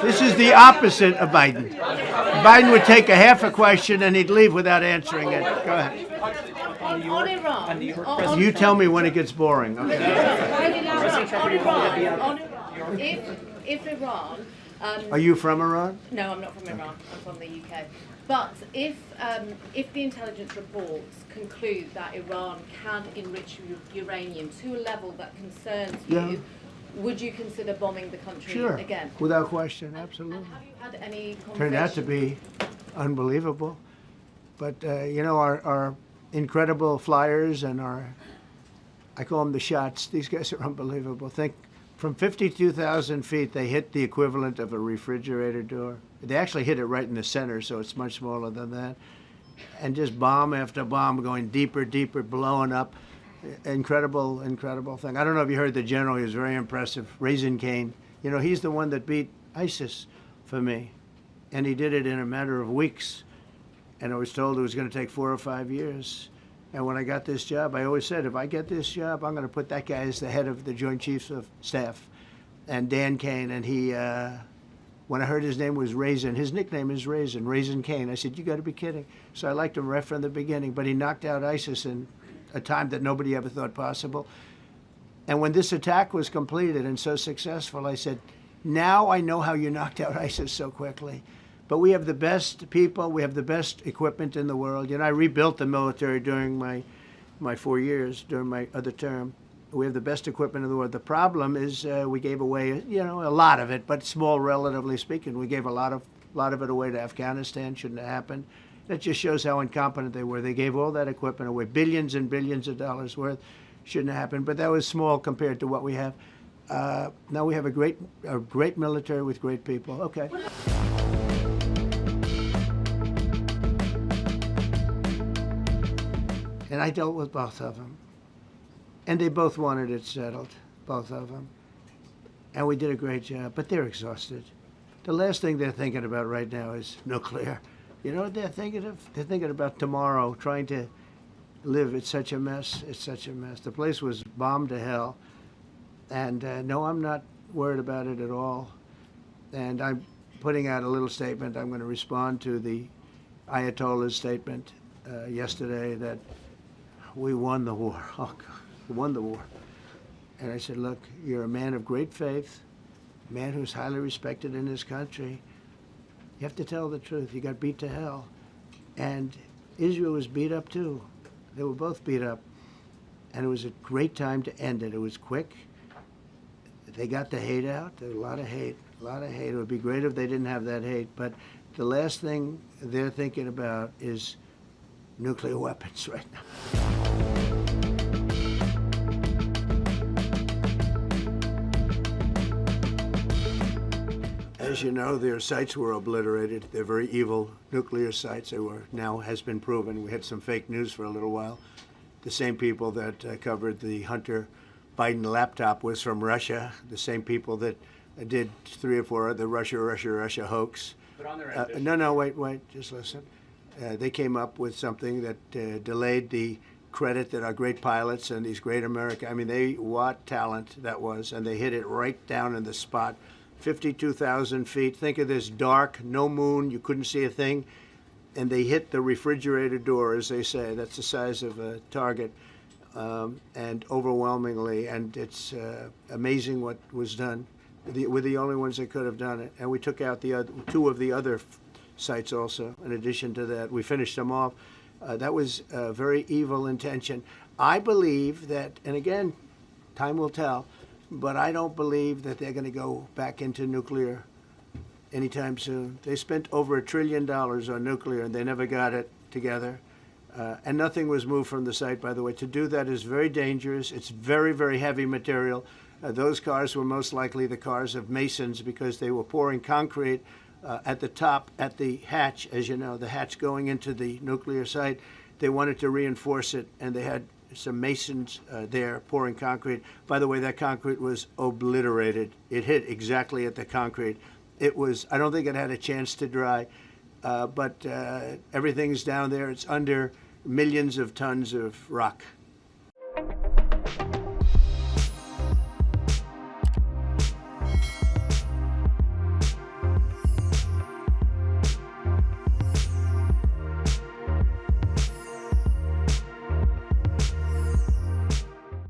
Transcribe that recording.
This is the opposite of Biden. Biden would take a half a question and he'd leave without answering it. Go ahead. On Iran, You tell me when it gets boring. Okay. if Iran, Are you from Iran? no, I'm not from Iran. I'm from the UK. But if the intelligence reports conclude that Iran can enrich uranium to a level that concerns you, would you consider bombing the country again? Without question, absolutely. And have you had any conversations? Turned out to be unbelievable. But, you know, our incredible flyers and I call them the shots, these guys are unbelievable. Think, from 52,000 feet, they hit the equivalent of a refrigerator door. They actually hit it right in the center, so it's much smaller than that. And just bomb after bomb going deeper, deeper, blowing up. Incredible, incredible thing. I don't know if you heard the general, he was very impressive. Raisin Kane, you know, he's the one that beat ISIS for me. And he did it in a matter of weeks. And I was told it was going to take 4 or 5 years. And when I got this job, I always said, if I get this job, I'm going to put that guy as the head of the Joint Chiefs of Staff. And Dan Kane, and he, when I heard his name was Raisin, his nickname is Raisin Kane. I said, you got to be kidding. So I liked him right from the beginning. But he knocked out ISIS in a time that nobody ever thought possible. And when this attack was completed and so successful, I said, now I know how you knocked out ISIS so quickly. But we have the best people, we have the best equipment in the world. You know, I rebuilt the military during my 4 years, during my other term. We have the best equipment in the world. The problem is we gave away, you know, a lot of it, but small relatively speaking. We gave a lot of it away to Afghanistan. Shouldn't have happened. That just shows how incompetent they were. They gave all that equipment away, billions and billions of dollars worth. Shouldn't have happened, but that was small compared to what we have. Now we have a great military with great people. Okay. And I dealt with both of them. And they both wanted it settled, both of them. And we did a great job, but they're exhausted. The last thing they're thinking about right now is nuclear. You know what they're thinking of? They're thinking about tomorrow, trying to live. It's such a mess. It's such a mess. The place was bombed to hell. And no, I'm not worried about it at all. And I'm putting out a little statement. I'm going to respond to the Ayatollah's statement yesterday that we won the war. Oh, God, we won the war. And I said, look, you're a man of great faith, a man who's highly respected in his country. You have to tell the truth. You got beat to hell. And Israel was beat up too. They were both beat up. And it was a great time to end it. It was quick. They got the hate out. There was a lot of hate, a lot of hate. It would be great if they didn't have that hate. But the last thing they're thinking about is nuclear weapons right now. As you know, their sites were obliterated. They're very evil nuclear sites. They were, now has been proven. We had some fake news for a little while. The same people that covered the Hunter Biden laptop was from Russia. The same people that did 3 or 4 other Russia hoax. But on their ambition. No, wait, just listen. They came up with something that delayed the credit that our great pilots and these great what talent that was, and they hit it right down in the spot. 52,000 feet. Think of this dark, no moon, you couldn't see a thing. And they hit the refrigerator door, as they say. That's the size of a target. And overwhelmingly, and it's amazing what was done. We're the only ones that could have done it. And we took out the 2 of the other sites also, in addition to that. We finished them off. That was a very evil intention. I believe that, and again, time will tell, but I don't believe that they're going to go back into nuclear anytime soon. They spent over $1 trillion on nuclear, and they never got it together. And nothing was moved from the site, by the way. To do that is very dangerous. It's very, very heavy material. Those cars were most likely the cars of masons because they were pouring concrete at the top, at the hatch, as you know, the hatch going into the nuclear site. They wanted to reinforce it, and they had some masons there pouring concrete. By the way, that concrete was obliterated. It hit exactly at the concrete. It was, I don't think it had a chance to dry, but everything's down there. It's under millions of tons of rock.